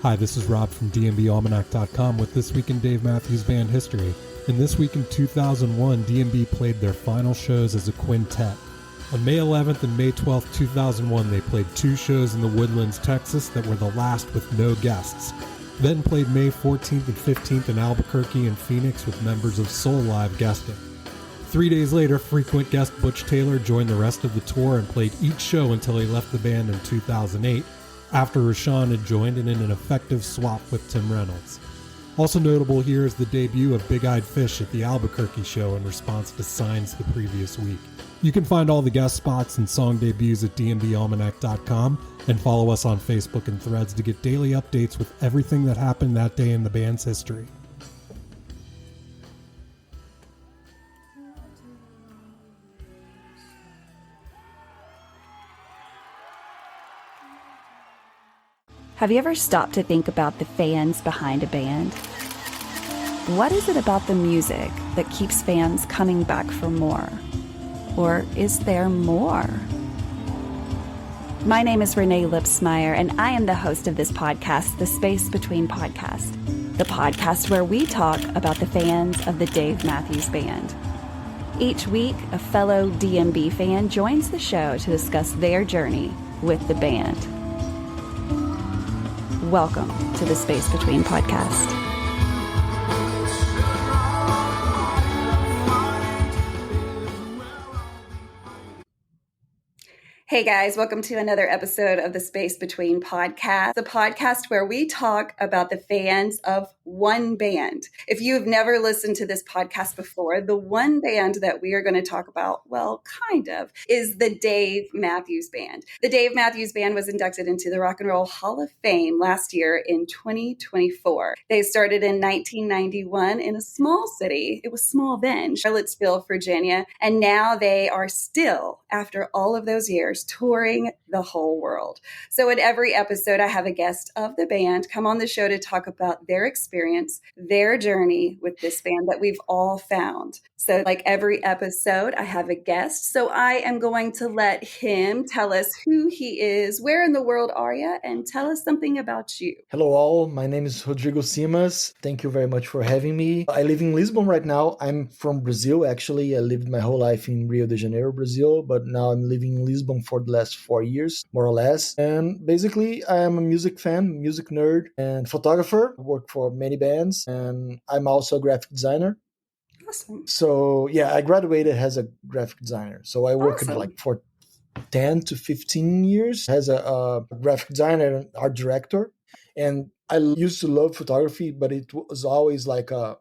Hi, this is Rob from DMBAlmanac.com with This Week in Dave Matthews Band History. In This Week in 2001, DMB played their final shows as a quintet. On May 11th and May 12th, 2001, they played 2 shows in the Woodlands, Texas that were the last with no guests. Then played May 14th and 15th in Albuquerque and Phoenix with members of Soul Live guesting. 3 days later, frequent guest Butch Taylor joined the rest of the tour and played each show until he left the band in 2008, after Rashawn had joined and in an effective swap with Tim Reynolds. Also notable here is the debut of Big Eyed Fish at the Albuquerque show in response to Signs the previous week. You can find all the guest spots and song debuts at dmbalmanac.com and follow us on Facebook and Threads to get daily updates with everything that happened that day in the band's history. Have you ever stopped to think about the fans behind a band? What is it about the music that keeps fans coming back for more? Or is there more? My name is Renae Lipsmeyer, and I am the host of this podcast, The Space Between Podcast, the podcast where we talk about the fans of the Dave Matthews Band. Each week, a fellow DMB fan joins the show to discuss their journey with the band. Welcome to the Space Between Podcast. Hey guys, welcome to another episode of the Space Between Podcast, the podcast where we talk about the fans of one band. If you've never listened to this podcast before, the one band that we are going to talk about, well, kind of, is the Dave Matthews Band. The Dave Matthews Band was inducted into the Rock and Roll Hall of Fame last year in 2024. They started in 1991 in a small city. It was small then, Charlottesville, Virginia, and now they are still, after all of those years, touring the whole world. So in every episode, I have a guest of the band come on the show to talk about their experience, their journey with this band that we've all found. So like every episode, I have a guest. So I am going to let him tell us who he is, where in the world are you, and tell us something about you. Hello all, my name is Rodrigo Simas. Thank you very much for having me. I live in Lisbon right now. I'm from Brazil, actually. I lived my whole life in Rio de Janeiro, Brazil, but now I'm living in Lisbon for the last 4 years, more or less. And basically, I am a music fan, music nerd, and photographer. I work for many bands, and I'm also a graphic designer. Awesome. So yeah, I graduated as a graphic designer. So I worked like for 10 to 15 years as a graphic designer and art director. And I used to love photography, but it was always like a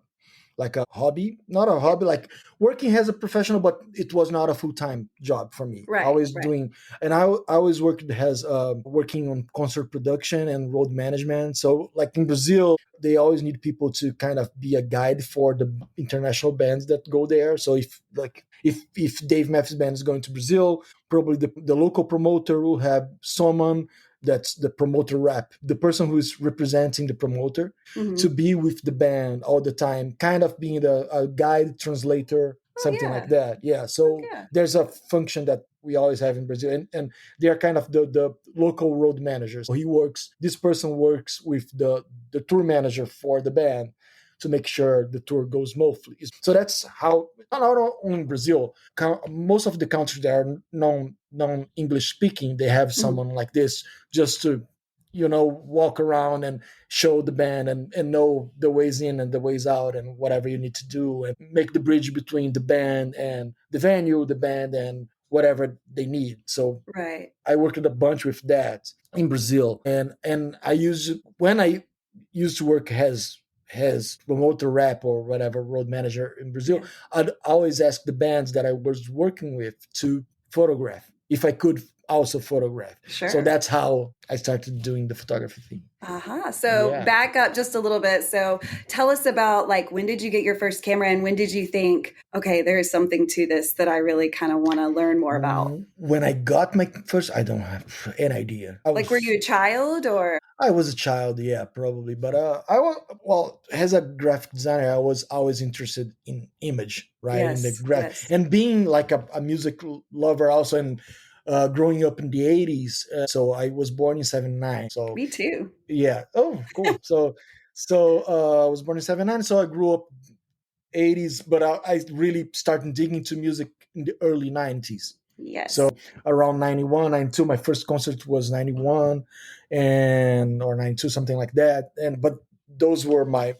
hobby, not a hobby, like working as a professional, but it was not a full-time job for me. Right, Always right. doing, and I always worked as working on concert production and road management. So like in Brazil, they always need people to kind of be a guide for the international bands that go there. So if Dave Matthews Band is going to Brazil, probably the local promoter will have someone that's the promoter rep, the person who is representing the promoter, to be with the band all the time, kind of being a guide, translator, something like that. Yeah, so there's a function that we always have in Brazil, and they are kind of the local road managers. So this person works with the tour manager for the band to make sure the tour goes smoothly. So that's how, not only in Brazil, most of the countries that are non-English speaking, they have someone like this just to, walk around and show the band and know the ways in and the ways out and whatever you need to do and make the bridge between the band and the venue, the band and whatever they need. So I worked a bunch with that in Brazil. And when I used to work as promoter rep or whatever, road manager in Brazil, I'd always ask the bands that I was working with to photograph, if I could also photograph. Sure. So that's how I started doing the photography thing. So back up just a little bit. So tell us about, like, when did you get your first camera and when did you think, okay, there is something to this that I really kind of want to learn more about? When I got my first, I don't have any idea. Were you a child or? I was a child, yeah, probably. But as a graphic designer, I was always interested in image, right? Yes, in the and being like a music lover also, and growing up in the 80s. So I was born in 79. So Me too. yeah. Oh, cool. I was born in 79. So I grew up 80s, but I really started digging into music in the early 90s. Yes. So around 91, 92, my first concert was 91 or 92, something like that. But those were my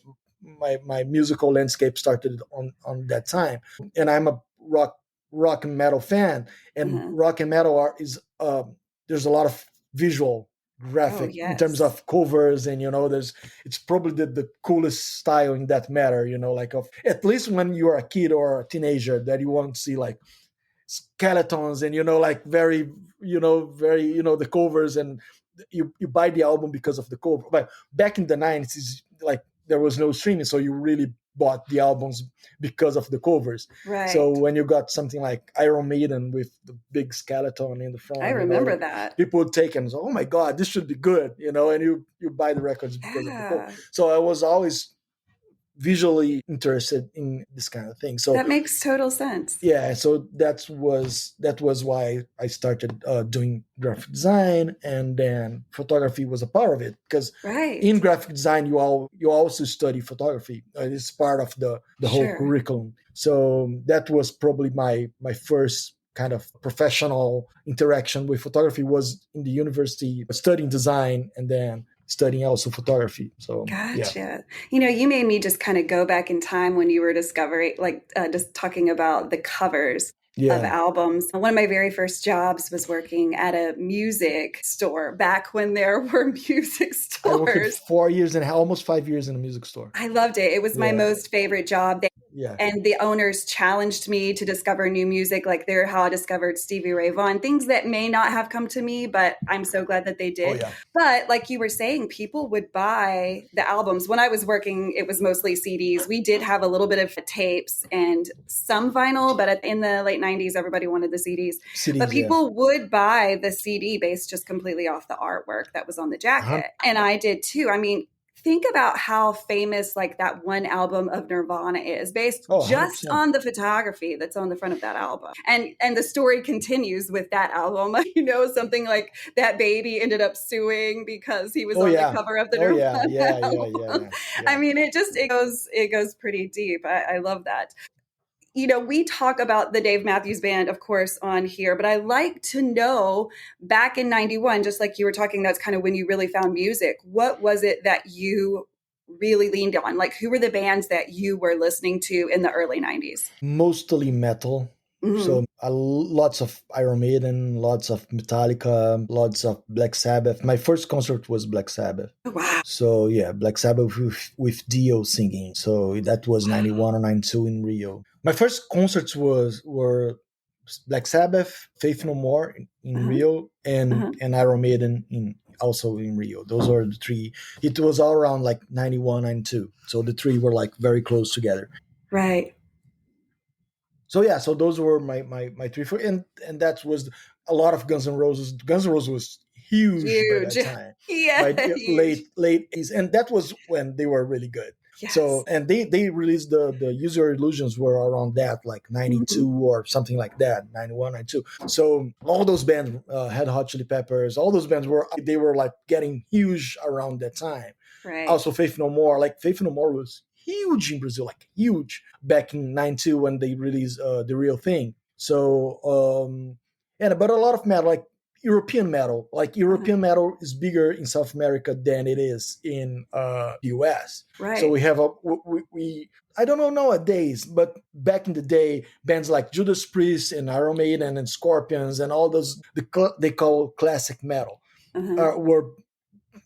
musical landscape started on that time. And I'm a rock and metal fan, and Uh-huh. rock and metal is there's a lot of visual Oh, graphic in terms yes. of covers, and it's probably the coolest style in that matter, like of at least when you're a kid or a teenager, that you want to see like skeletons and like very the covers, and you buy the album because of the cover. But back in the 90s, like there was no streaming, so you really bought the albums because of the covers. So Right. when you got something like Iron Maiden with the big skeleton in the I front, remember that. people would take and say, "Oh my God, this should be good," and you buy the records because of the cover. Yeah. So I was always visually interested in this kind of thing. So That makes total sense. yeah, so that was why I started doing graphic design, and then photography was a part of it, because Right. in graphic design you also study photography. It's part of the whole Sure. curriculum. So that was probably my first kind of professional interaction with photography, was in the university studying design and then studying also photography. So yeah. Gotcha. You made me just kind of go back in time when you were discovering, just talking about the covers of Yeah. albums. One of my very first jobs was working at a music store back when there were music I worked stores. 4 years and almost 5 years in a music store. I loved it. It was my Yeah. most favorite job. Yeah. And the owners challenged me to discover new music, like they're how I discovered Stevie Ray Vaughan, things that may not have come to me, but I'm so glad that they did. Oh, yeah. But like you were saying, people would buy the albums. When I was working, it was mostly CDs. We did have a little bit of tapes and some vinyl, but in the late 90s, everybody wanted the CDs. CDs, But people would buy the CD based just completely off the artwork that was on the jacket. And I did too. I mean, think about how famous like that one album of Nirvana is, based just 100%. on the photography that's on the front of that album. And the story continues with that album. Something like that baby ended up suing because he was on the cover of the Nirvana album. I mean, it goes pretty deep. I love that. We talk about the Dave Matthews Band, of course, on here, but I like to know, back in 91, just like you were talking, that's kind of when you really found music. What was it that you really leaned on? Like, who were the bands that you were listening to in the early 90s? Mostly metal. Mhm. So lots of Iron Maiden, lots of Metallica, lots of Black Sabbath. My first concert was Black Sabbath. Oh, wow. So yeah, Black Sabbath with Dio singing. So that was 91 or 92 in Rio. My first concerts were Black Sabbath, Faith No More in Rio, and Iron Maiden also in Rio. Those are the three. It was all around like 91, 92. So the three were like very close together. Right. So yeah, so those were my three, and that was a lot of Guns N' Roses. Guns N' Roses was huge by that time. Yeah. By late 80s, and that was when they were really good. Yes. So, and they released the Use Your Illusions were around that, like 92 or something like that, 91, 92. So all those bands, Red Hot Chili Peppers, all those bands were like getting huge around that time. Right. Also Faith No More, like Faith No More was huge in Brazil, like huge back in 92 when they released The Real Thing. So, but a lot of metal, like European metal, metal is bigger in South America than it is in the US. Right. So we have we I don't know nowadays, but back in the day, bands like Judas Priest and Iron Maiden and Scorpions and all those they call classic metal were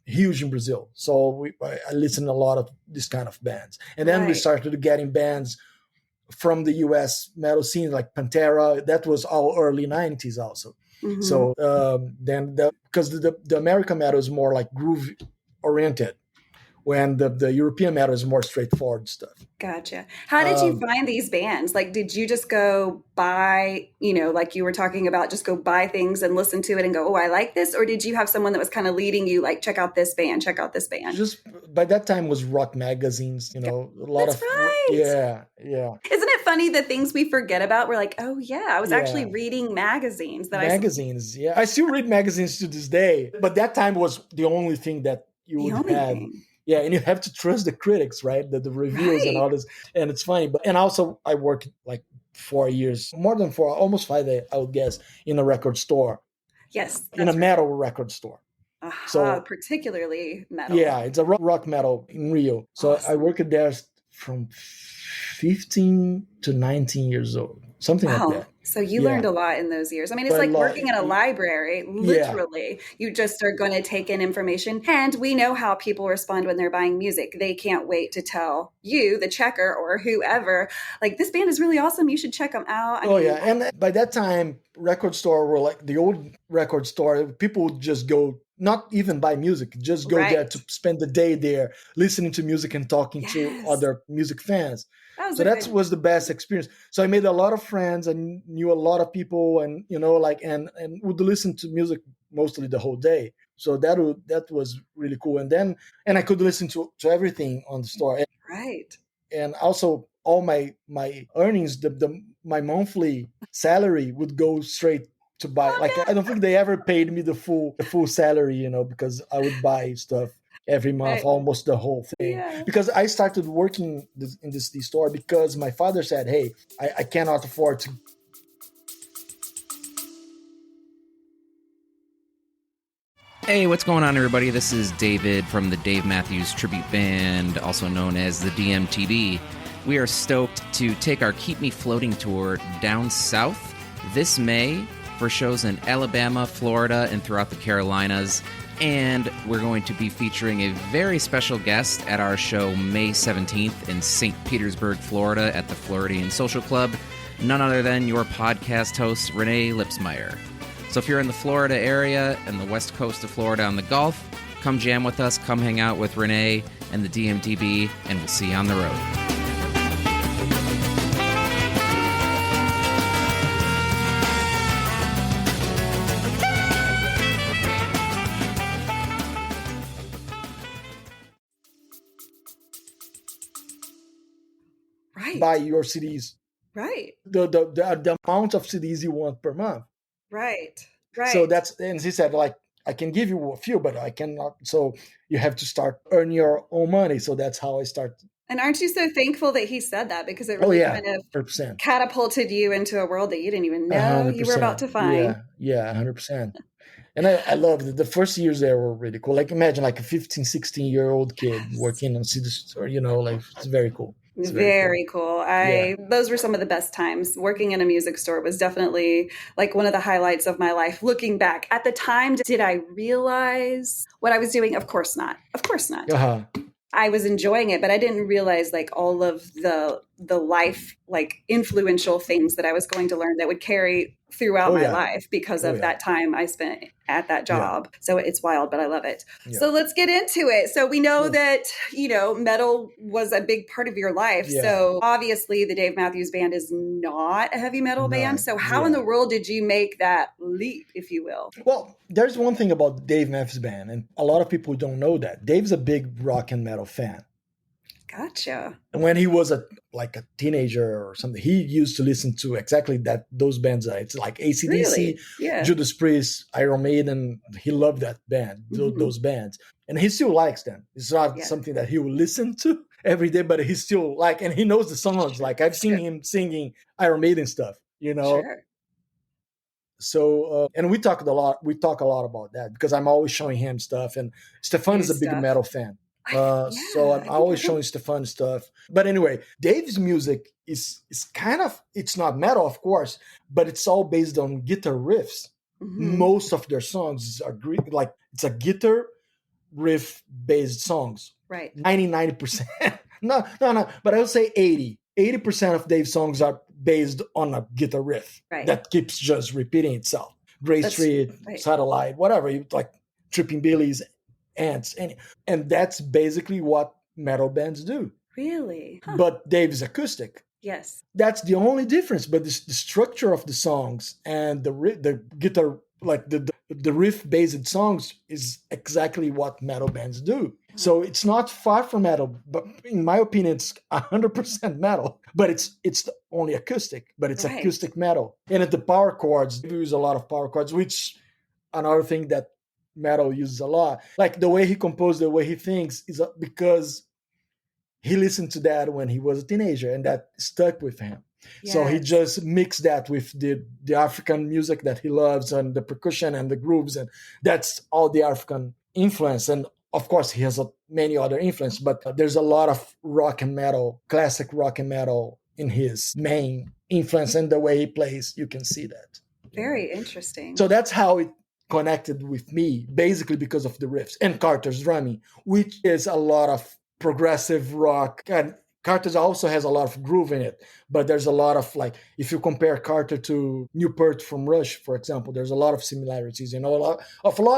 huge in Brazil. So I listened to a lot of this kind of bands. And then we started getting bands from the US metal scene, like Pantera. That was all early 90s also. So then because the American metal is more like groove oriented, when the European metal is more straightforward stuff. Gotcha. How did you find these bands? Like, did you just go buy, like you were talking about, just go buy things and listen to it and go, oh, I like this? Or did you have someone that was kind of leading you, like, check out this band, check out this band? Just by that time was rock magazines, a lot That's of, right. yeah. Isn't it funny the things we forget about? We're like, oh yeah, I was actually Yeah. reading magazines that Magazines, yeah. I still read magazines to this day, but that time was the only thing that you the would only have. thing. Yeah, and you have to trust the critics, right? The reviews and Right. all this. And it's funny. But and also I worked like 4 years, more than four, almost five, I would guess, in a record store, Yes, in a that's right. metal record store. Aha, So particularly metal. yeah, it's a rock metal in Rio. So I Awesome. worked there from 15 to 19 years old, something like Wow. that. So you Yeah. learned a lot in those years. I mean, it's But like working in a library, yeah. literally. You just are going to take in information. And we know how people respond when they're buying music. They can't wait to tell you, the checker or whoever, like, this band is really awesome. You should check them out. I Oh mean, yeah, and by that time, record store were like the old record store. People would just go, not even buy music, just go there right. to spend the day there, listening to music and talking to Yes. other music fans. That was So a that good, was the best experience. So I made a lot of friends and knew a lot of people, and like and would listen to music mostly the whole day. So that was really cool. And I could listen to everything on the store, right. and also all my earnings, the my monthly salary would go straight to buy. Oh, Like I don't think they ever paid me the full salary, because I would buy stuff every month, right. almost the whole thing. Yeah. Because I started working in this store because my father said, "Hey, I cannot afford to." Hey, what's going on, everybody? This is David from the Dave Matthews Tribute Band, also known as the DMTB. We are stoked to take our Keep Me Floating tour down south this May for shows in Alabama, Florida, and throughout the Carolinas. And we're going to be featuring a very special guest at our show May 17th in St. Petersburg, Florida at the Floridian Social Club. None other than your podcast host, Renae Lipsmeyer. So if you're in the Florida area and the west coast of Florida on the Gulf, come jam with us, come hang out with Renae and the DMTB, and we'll see you on the road. Right. Buy your CDs. Right. The amount of CDs you want per month. Right. Right. So and he said, like, I can give you a few, but I cannot. So you have to start earning your own money. So that's how I start. And aren't you so thankful that he said that? Because it really kind of 100%. catapulted you into a world that you didn't even know you were about to find. Yeah, 100%. And I loved it. The first years there were really cool. Like, imagine like a 15, 16-year-old kid working on CD store, like, it's very cool. It's very cool. Those were some of the best times. Working in a music store was definitely like one of the highlights of my life. Looking back at the time, did I realize what I was doing? Of course not. Of course not. Uh-huh. I was enjoying it, but I didn't realize like all of the life, like influential things that I was going to learn that would carry throughout my life because of that time I spent at that job. So it's wild, but I love it. So let's get into it. So we know that, metal was a big part of your life. So obviously the Dave Matthews Band is not a heavy metal band. So how in the world did you make that leap, if you will? Well, there's one thing about Dave Matthews Band, and a lot of people don't know that. Dave's a big rock and metal fan. Gotcha. And when he was a teenager or something, he used to listen to exactly those bands. It's like AC/DC, Judas Priest, Iron Maiden. He loved that band, those bands. And he still likes them. It's not something that he will listen to every day, but he still and he knows the songs. Like, I've seen him singing Iron Maiden stuff, Sure. So, and we talk a lot about that because I'm always showing him stuff. And Stefan is a big metal fan. So I'm always showing Stefan stuff. But anyway, Dave's music is kind of, it's not metal, of course, but it's all based on guitar riffs. Mm-hmm. Most of their songs are like, it's a guitar riff based songs. Right. 90%. No. But I would say 80% of Dave's songs are based on a guitar riff that keeps just repeating itself. Gray Street, Satellite, whatever, like Tripping Billies, Ants, and that's basically what metal bands do. Really? Huh. But Dave's acoustic. Yes. That's the only difference. But the structure of the songs and the guitar like the riff based songs is exactly what metal bands do. So it's not far from metal, but in my opinion, it's 100% metal. But it's only acoustic, but it's Right. acoustic metal. And at the power chords, we use a lot of power chords, which another thing that metal uses a lot. Like the way he composed, the way he thinks is because he listened to that when he was a teenager, and that stuck with him. Yes. So he just mixed that with the African music that he loves and the percussion and the grooves, and that's all the African influence. And of course, he has many other influence, but there's a lot of rock and metal, classic rock and metal in his main influence, and the way he plays, you can see that. Very interesting. So that's how it connected with me, basically because of the riffs and Carter's drumming, which is a lot of progressive rock. And Carter's also has a lot of groove in it, but there's a lot of, like, if you compare Carter to Newport from Rush, for example, there's a lot of similarities, a lot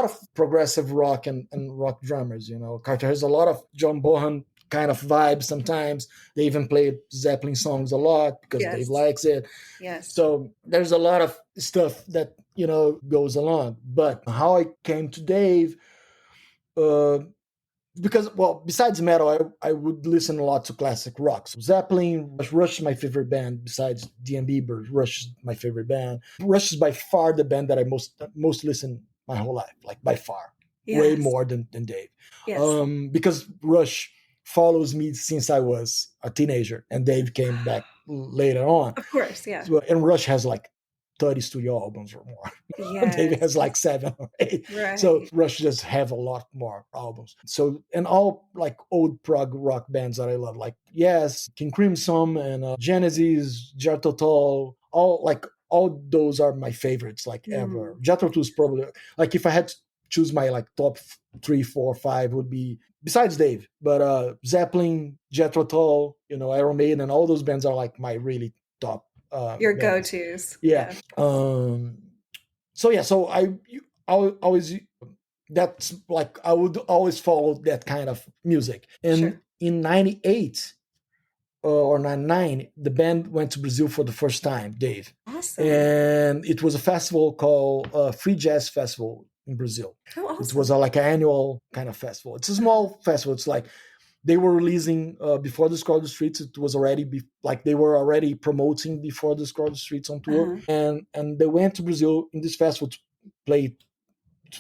of progressive rock and rock drummers. Carter has a lot of John Bonham kind of vibe sometimes. They even play Zeppelin songs a lot because Dave likes it. Yes. So there's a lot of stuff that, goes along. But how I came to Dave, because, well, besides metal, I would listen a lot to classic rock. So Zeppelin, Rush is my favorite band. Besides DMB, but Rush is my favorite band. Rush is by far the band that I most listen my whole life, like by far, way more than Dave. Yes. Because Rush follows me since I was a teenager, and Dave came back later on. Of course, yeah. So, and Rush has like 30 studio albums or more. Yes. Dave has like 7 or 8. Right. So Rush just have a lot more albums. So, and all like old prog rock bands that I love, like King Crimson and Genesis, Jethro Tull, all those are my favorites, like ever. Jethro Tull is probably, like, if I had to choose my like top 3, 4, 5 would be, besides Dave, but Zeppelin, Jethro Tull, Iron Maiden, and all those bands are like my really top your bands. go-tos. Yeah. So I always, that's like, I would always follow that kind of music. And in 98 or 99, the band went to Brazil for the first time, Dave. Awesome. And it was a festival called Free Jazz Festival in Brazil. Oh, awesome. It was like an annual kind of festival. It's a small festival. It's like they were releasing before the Score the Streets. It was already they were already promoting before the Score the Streets on tour, and they went to Brazil in this festival to play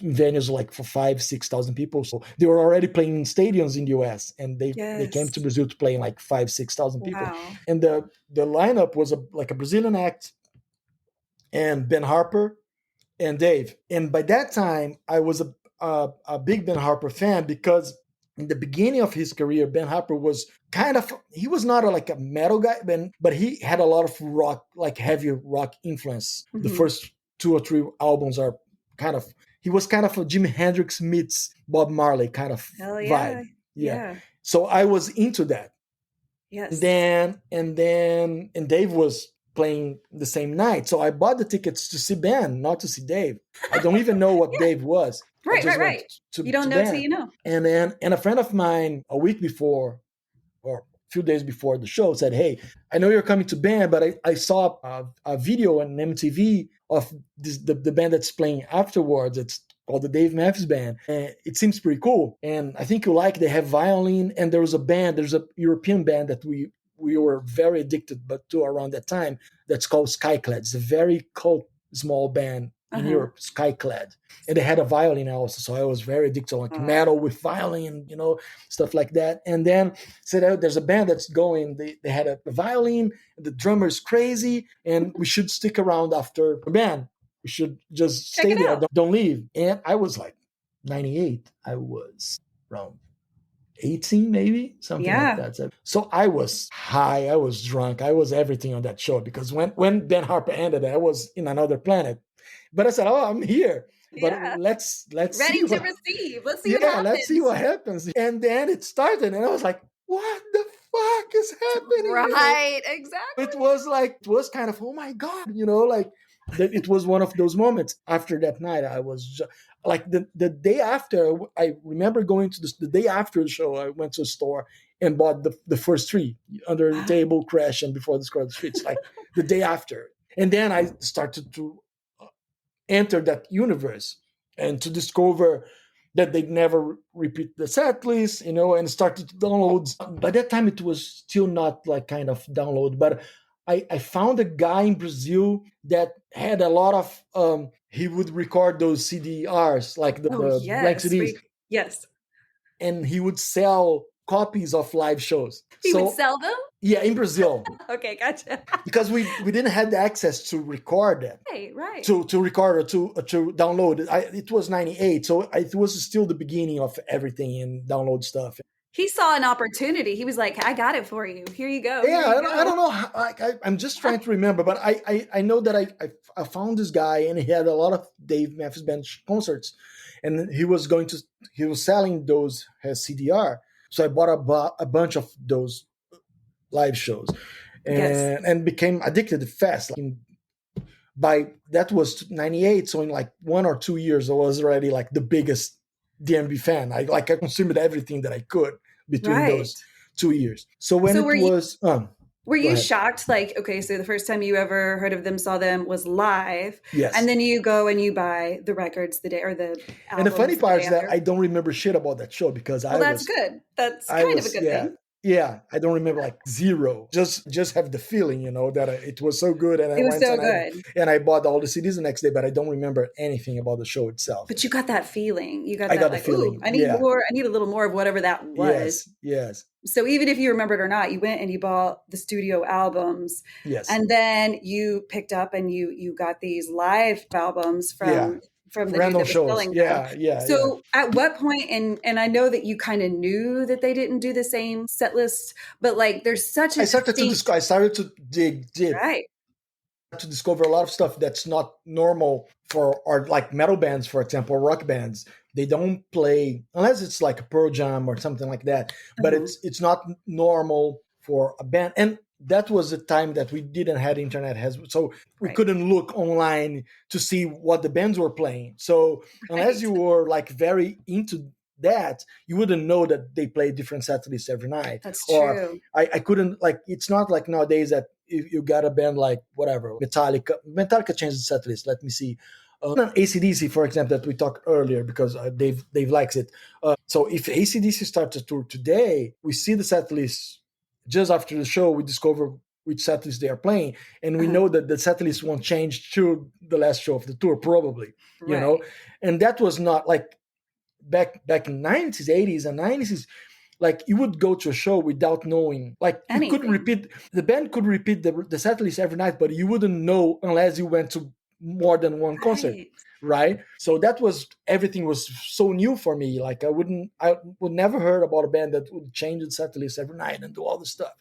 venues like for 5,000-6,000 people. So they were already playing in stadiums in the US, and they came to Brazil to play in like 5,000-6,000 people. Wow. And the lineup was a Brazilian act, and Ben Harper and Dave. And by that time, I was a big Ben Harper fan, because in the beginning of his career, Ben Harper was he was not like a metal guy, but he had a lot of rock, like heavy rock influence. Mm-hmm. The first 2 or 3 albums are he was kind of a Jimi Hendrix meets Bob Marley kind of vibe. Yeah. So I was into that. Yes. And Dave was playing the same night. So I bought the tickets to see Ben, not to see Dave. I don't even know what Dave was. Right. You don't know till you know. And a friend of mine a week before, or a few days before the show, said, "Hey, I know you're coming to band, but I saw a video on MTV of the band that's playing afterwards. It's called the Dave Matthews Band. And it seems pretty cool. And I think you like, they have violin, and there's a European band that we were very addicted to around that time, that's called Skyclad. It's a very cult small band in Europe, Skyclad. And they had a violin also, so I was very addicted to metal with violin, stuff like that. And then said, "Oh, there's a band that's going, they had a violin, the drummer's crazy, and we should stick around after the band. We should just stay there, don't leave." And I was like 98, I was around 18 maybe, something like that. So I was high, I was drunk, I was everything on that show, because when Ben Harper ended, I was in another planet. But I said, "Oh, I'm here. But let's ready to receive. Let's see what happens." Let's see what happens." And then it started, and I was like, "What the fuck is happening?" Right, exactly. It was kind of, oh my God, it was one of those moments. After that night, I was just, like the day after, I remember going to the day after the show, I went to a store and bought the first 3 Under the Table, Crash, and Before the Score of the Streets, like the day after. And then I started to enter that universe and to discover that they'd never repeat the set list, and started to download. By that time, it was still not like kind of download, but I found a guy in Brazil that had a lot of, he would record those CDRs, like the blank yes. CDs, Yes. and he would sell copies of live shows. He would sell them? Yeah, in Brazil. Okay, gotcha. Because we didn't have the access to record that. Right. To record or to download. It was 98, so it was still the beginning of everything and download stuff. He saw an opportunity. He was like, I got it for you. Here you go. Yeah, I don't know. I'm just trying to remember, but I know that I found this guy, and he had a lot of Dave Matthews Band concerts, and he was selling those as CDR. So I bought a bunch of those live shows, and became addicted fast. By that was 98, so in like 1 or 2 years, I was already like the biggest DMB fan. I consumed everything that I could between those 2 years. So when were you shocked? Like, okay, so the first time you ever heard of them, saw them was live. Yes. And then you go and you buy the records the day or the albums. And the funny part is that I don't remember shit about that show because that's good. That's kind of a good thing. Yeah, I don't remember like zero. Just have the feeling, that it was so good, and it was so good. And I bought all the CDs the next day, but I don't remember anything about the show itself. But you got that feeling. I got the feeling. I need more. I need a little more of whatever that was. Yes. So even if you remembered or not, you went and you bought the studio albums. Yes. And then you picked up and you got these live albums from the random dude that was shows. selling Yeah. So at what point, and I know that you kind of knew that they didn't do the same set list, but like there's such a I started to dig deep. Right. To discover a lot of stuff that's not normal for or like metal bands, for example, rock bands. They don't play unless it's like a Pearl Jam or something like that. But it's not normal for a band. And that was the time that we didn't have internet, so we couldn't look online to see what the bands were playing. So unless you were like very into that, you wouldn't know that they play different set lists every night. That's true. I couldn't, like, it's not like nowadays that if you got a band like whatever, Metallica changed the set list. Let me see. AC/DC, for example, that we talked earlier, because Dave likes it. So if AC/DC starts to tour today, we see the set list just after the show. We discover which set list they are playing, and we know that the set list won't change to the last show of the tour, probably. And that was not like back in 90s, 80s, and 90s. Like, you would go to a show without knowing, like, you could repeat, the band could repeat the set list every night, but you wouldn't know unless you went to more than one concert, right? So that was, everything was so new for me. Like, I would never heard about a band that would change the set list every night and do all this stuff.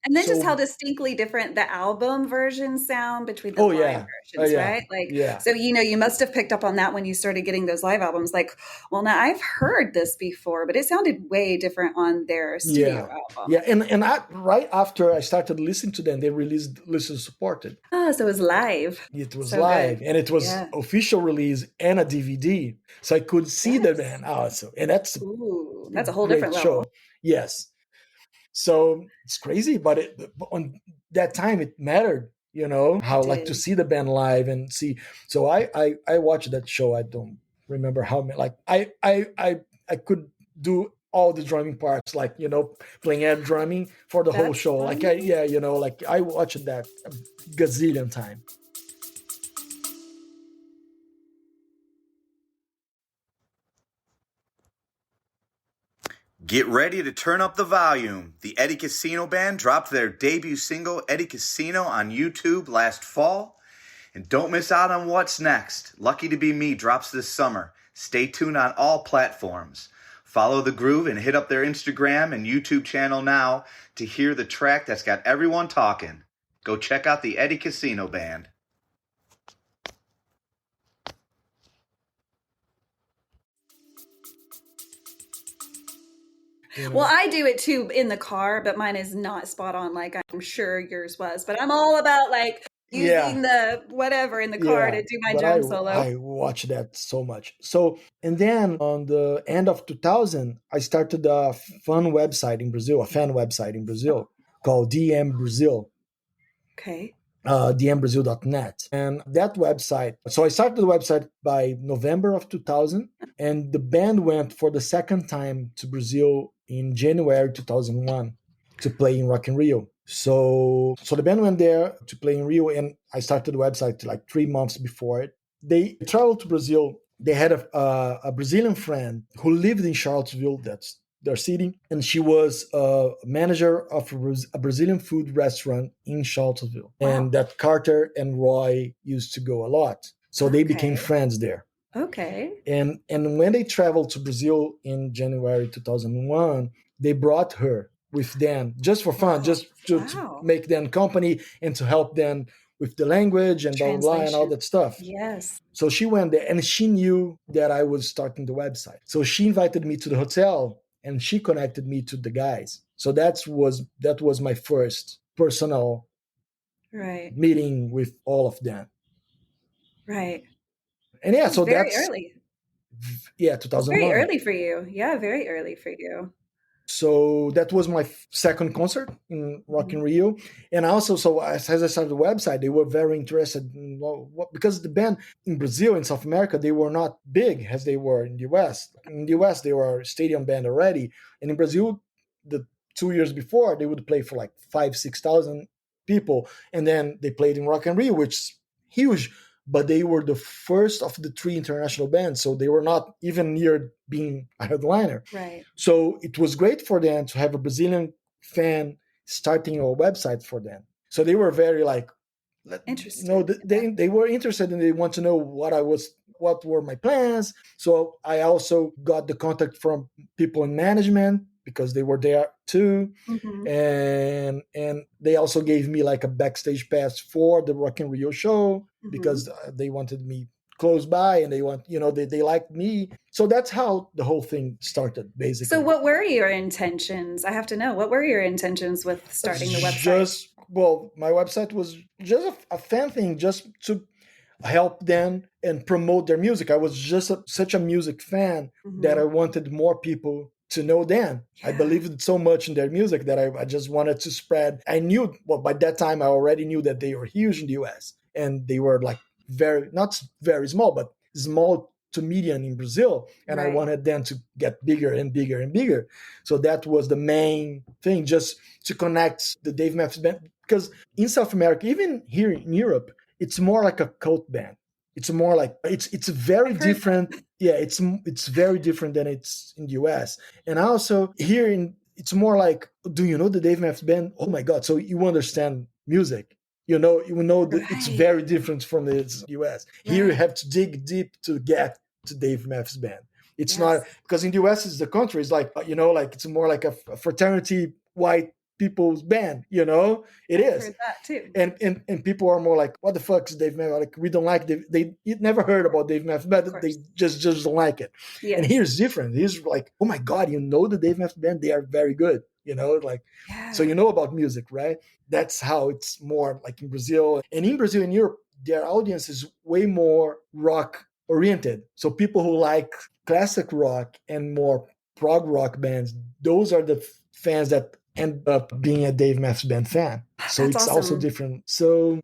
And then just how distinctly different the album versions sound between the live versions, right? Like, so, you must have picked up on that when you started getting those live albums. Like, well, now I've heard this before, but it sounded way different on their studio album. Yeah, and right after I started listening to them, they released Listen Supported. Oh, so it was live. It was live, and it was official release and a DVD, so I could see the band also, and that's a whole different level. Show. Yes. So it's crazy, but on that time it mattered, how, like, to see the band live and see. So I watched that show. I don't remember how many. Like, I could do all the drumming parts, like, playing air drumming for the whole show. Funny. Like, I watched that a gazillion times. Get ready to turn up the volume. The Eddie Casino Band dropped their debut single, Eddie Casino, on YouTube last fall. And don't miss out on what's next. Lucky to Be Me drops this summer. Stay tuned on all platforms. Follow the groove and hit up their Instagram and YouTube channel now to hear the track that's got everyone talking. Go check out the Eddie Casino Band. Well, I do it too in the car, but mine is not spot on like I'm sure yours was. But I'm all about like using the whatever in the car to do my drum solo. I watch that so much. So, and then on the end of 2000, I started a fan website in Brazil called DM Brazil. Okay. dmbrazil.net. And that website, so I started the website by November of 2000, and the band went for the second time to Brazil in January 2001 to play in Rock in Rio. So the band went there to play in Rio, and I started the website like 3 months before it. They traveled to Brazil. They had a Brazilian friend who lived in Charlottesville, that's their city, and she was a manager of a Brazilian food restaurant in Charlottesville. Wow. And that Carter and Roy used to go a lot. So they became Okay. friends there. Okay. And when they traveled to Brazil in January 2001, they brought her with them just for fun, Wow. just to Wow. make them company and to help them with the language and blah, blah, blah, and all Translation. that stuff. Yes. So she went there, and she knew that I was starting the website. So she invited me to the hotel, and she connected me to the guys. So that was my first personal Right. meeting with all of them. Right. And yeah, That's so very that's early. yeah, That's 2001. very early for you. Yeah, very early for you. So that was my second concert in Rock in Rio. And also, so as I started the website, they were very interested in because the band in Brazil, in South America, they were not big as they were in the US. In the US, they were a stadium band already. And in Brazil, the 2 years before, they would play for like 5,000-6,000 people. And then they played in Rock in Rio, which is huge. But they were the first of the 3 international bands. So they were not even near being a headliner. Right. So it was great for them to have a Brazilian fan starting a website for them. So they were very like, Interesting. they were interested and they want to know what were my plans. So I also got the contact from people in management because they were there too. Mhm. And they also gave me like a backstage pass for the Rock in Rio show because they wanted me close by and they liked me. So that's how the whole thing started, basically. So what were your intentions? I have to know. What were your intentions with starting the website? My website was just a fan thing, just to help them and promote their music. I was just such a music fan that I wanted more people to know them. I believed so much in their music that I just wanted to spread. I knew, by that time, I already knew that they were huge in the US. And they were like not very small, but small to medium in Brazil. And I wanted them to get bigger and bigger and bigger. So that was the main thing, just to connect the Dave Matthews Band. Because in South America, even here in Europe, it's more like a cult band. It's more like it's very different. Yeah, it's very different than it's in the US. And also here it's more like, do you know the Dave Matthews Band? Oh my God! So you understand music. It's very different from the US. Here you have to dig deep to get to Dave Matthews Band. It's not, because in the US it's the country. It's like like it's more like a fraternity white people's band. It is. Heard that too. And people are more like, what the fuck is Dave Matthews? Like, we don't like Dave. They never heard about Dave Matthews, but they just don't like it. Yes. And here's different. Here's like, oh my God, the Dave Matthews Band? They are very good. So about music, right? That's how it's more like in Brazil. And in Brazil and Europe, their audience is way more rock oriented. So people who like classic rock and more prog rock bands, those are the fans that end up being a Dave Matthews Band fan. So That's it's awesome. also different. So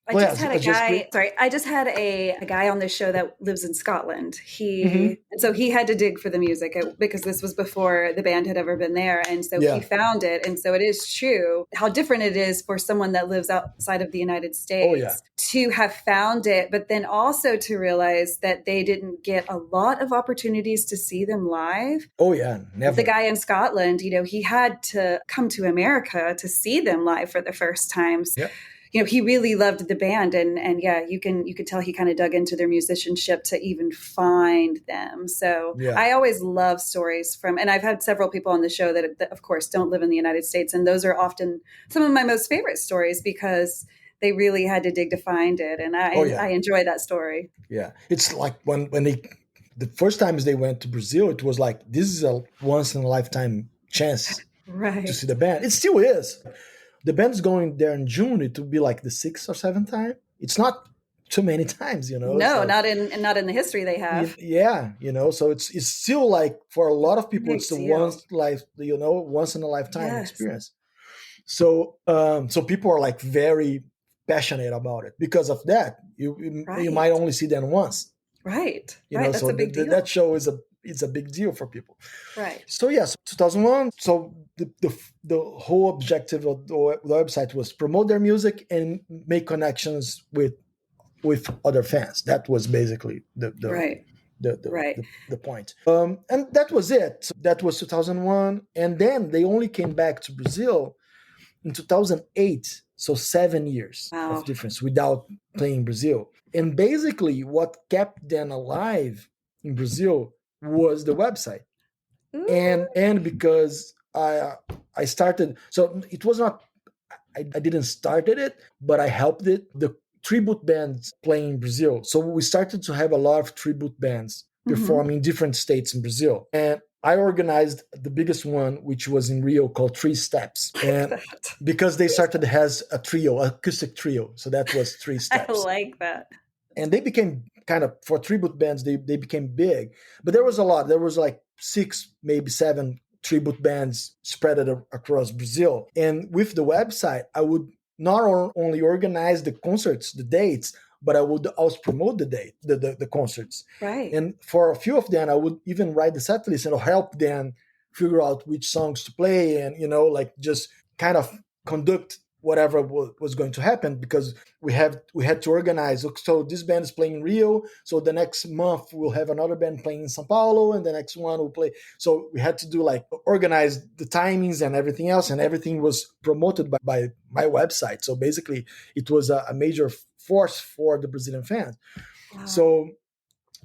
I just had a guy on this show that lives in Scotland. So he had to dig for the music because this was before the band had ever been there. And so he found it. And so it is true how different it is for someone that lives outside of the United States to have found it, but then also to realize that they didn't get a lot of opportunities to see them live. Oh yeah, never. The guy in Scotland, he had to come to America to see them live for the first times. Yep. He really loved the band and you could tell he kind of dug into their musicianship to even find them. So I always love stories and I've had several people on the show that of course don't live in the United States. And those are often some of my most favorite stories because they really had to dig to find it. And I enjoy that story. Yeah. It's like when the first times they went to Brazil, it was like, this is a once in a lifetime chance to see the band. It still is. The band's going there in June. It will be like the 6th or 7th time. It's not too many times, No, not in the history they have. Yeah, so it's still like for a lot of people, it's the once in a lifetime experience. So people are like very passionate about it. Because of that, you might only see them once. Right. You know, That's so a big deal. that show is a big deal for people. Right. So yes, 2001. So the whole objective of the website was promote their music and make connections with other fans. That was basically the Right. the point. And that was it. So that was 2001, and then they only came back to Brazil in 2008. So 7 years Wow. of difference without playing Brazil. And basically, what kept them alive in Brazil was the website. Ooh. And because I started, so it was not, I didn't started it, but I helped it. The tribute bands playing in Brazil. So we started to have a lot of tribute bands performing in different states in Brazil. And I organized the biggest one, which was in Rio, called Three Steps. And because they started as a trio, acoustic trio. So that was Three Steps. I like that. And they became kind of, for tribute bands, they became big. But there was a lot. There was like 6, maybe 7 tribute bands spread across Brazil. And with the website, I would not only organize the concerts, the dates, but I would also promote the concerts. Right. And for a few of them, I would even write the set list and help them figure out which songs to play and, like just kind of conduct whatever was going to happen, because we had to organize. So this band is playing in Rio, so the next month we'll have another band playing in São Paulo, and the next one will play. So we had to do organize the timings and everything else, and everything was promoted by my website. So basically, it was a major force for the Brazilian fans. Wow.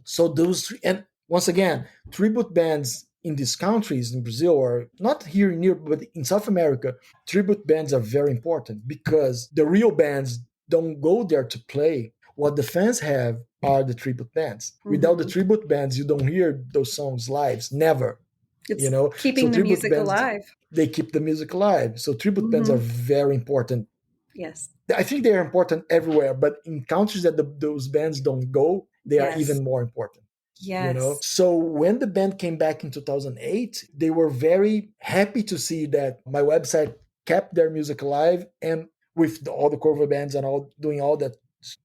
So those three, and once again, tribute bands in these countries, in Brazil, or not here in Europe, but in South America, tribute bands are very important because the real bands don't go there to play. What the fans have are the tribute bands. Without the tribute bands, you don't hear those songs live. Never. It's keeping the music alive. They keep the music alive. So tribute bands are very important. Yes. I think they are important everywhere, but in countries that those bands don't go, they are even more important. Yes. So when the band came back in 2008, they were very happy to see that my website kept their music alive, and with all the cover bands and all doing all that.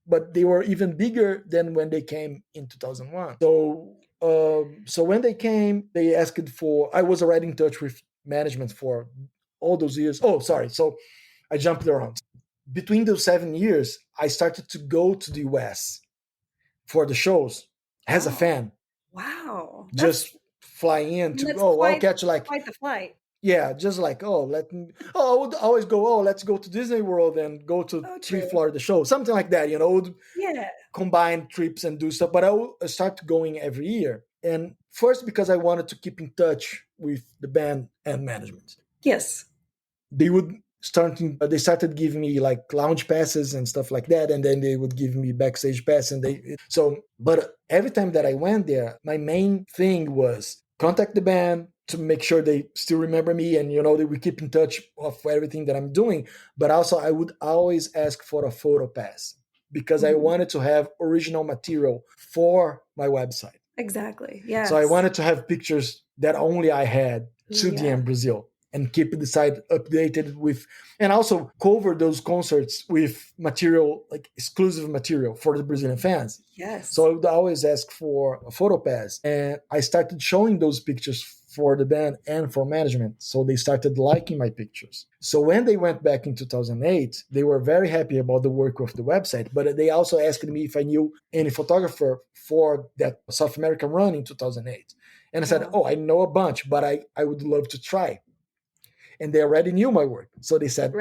But they were even bigger than when they came in 2001. So when they came, they asked for. I was already in touch with management for all those years. Oh, sorry. So I jumped around. Between those 7 years, I started to go to the US for the shows. As a fan. Wow. Just flying in to I'll catch quite the flight. Yeah, just I would always go, let's go to Disney World and go to 3 Florida shows, something like that, would combine trips and do stuff. But I would start going every year. And first, because I wanted to keep in touch with the band and management. Yes. They started giving me lounge passes and stuff like that, and then they would give me backstage pass, but every time that I went there, my main thing was contact the band to make sure they still remember me, and that we keep in touch of everything that I'm doing. But also I would always ask for a photo pass because I wanted to have original material for my website. Exactly. Yeah. So I wanted to have pictures that only I had to DM Brazil. And keep the site updated with, and also cover those concerts with material, exclusive material for the Brazilian fans. Yes. So I would always ask for a photo pass. And I started showing those pictures for the band and for management. So they started liking my pictures. So when they went back in 2008, they were very happy about the work of the website, but they also asked me if I knew any photographer for that South American run in 2008. And I said, I know a bunch, but I would love to try. And they already knew my work. So they said,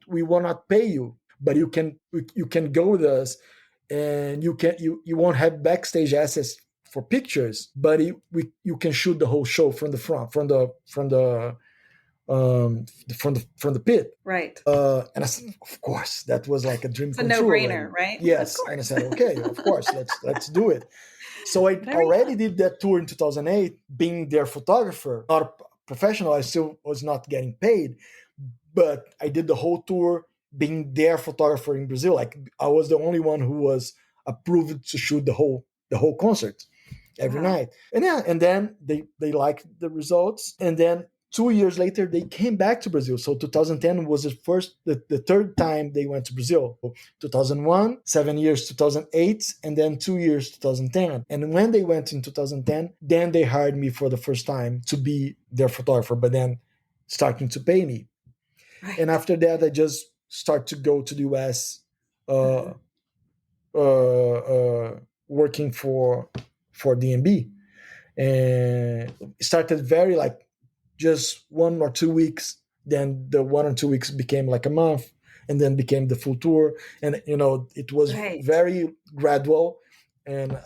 we will not pay you, but you can go with us, and you won't have backstage access for pictures, but you can shoot the whole show from the front, from the pit. Right. And I said, of course, that was like a dream come true. It's a no-brainer, right? Yes. And I said, okay, of course, let's do it. So I already did that tour in 2008, being their photographer, not professional. I still was not getting paid, but I did the whole tour being their photographer in Brazil. I was the only one who was approved to shoot the whole concert every night. And then they liked the results. And then 2 years later, they came back to Brazil. So 2010 was the third time they went to Brazil. 2001, 7 years, 2008, and then 2 years, 2010. And when they went in 2010, then they hired me for the first time to be their photographer, but then starting to pay me. Right. And after that, I just start to go to the US, working for DMB. And it started very like just 1 or 2 weeks. Then the 1 or 2 weeks became like a month, and then became the full tour. And it was Right. very gradual. And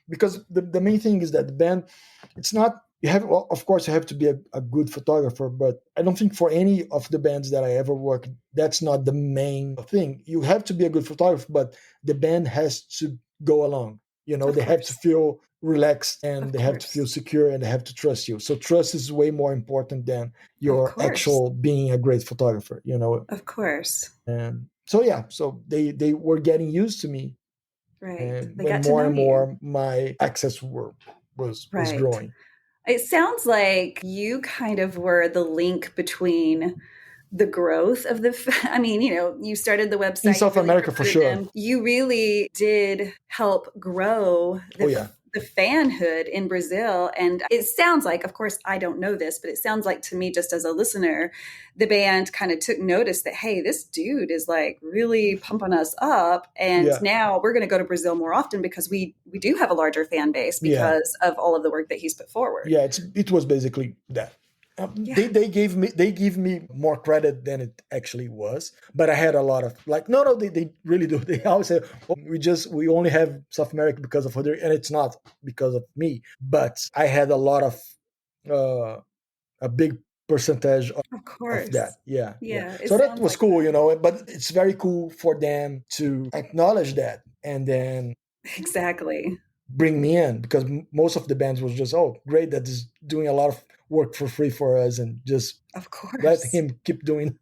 because the main thing is that the band, it's not, you have, well, of course you have to be a good photographer, but I don't think for any of the bands that I ever worked, that's not the main thing. You have to be a good photographer, but the band has to go along. Of they have course. to feel relaxed, and Of they have to course. feel secure, and they have to trust you. So trust is way more important than your course. actual being a great photographer, Of course. And so so they were getting used to me, Right. and They when got to more know and you. more my access was Right. growing. It sounds like you kind of were the link between the growth of you started the website In South America, for sure. You really did help grow the fanhood in Brazil. And it sounds like, of course, I don't know this, but it sounds like to me, just as a listener, the band kind of took notice that, hey, this dude is like really pumping us up. And now we're going to go to Brazil more often because we do have a larger fan base because of all of the work that he's put forward. Yeah, it was basically that. They give me more credit than it actually was, but I had a lot of they really do. They always say, we only have South America because of Rodrigo, and it's not because of me, but I had a lot of a big percentage of that. Yeah. So that was cool, but it's very cool for them to acknowledge that and then exactly bring me in, because most of the bands was just, great, that is doing a lot of work for free for us, and just of course let him keep doing.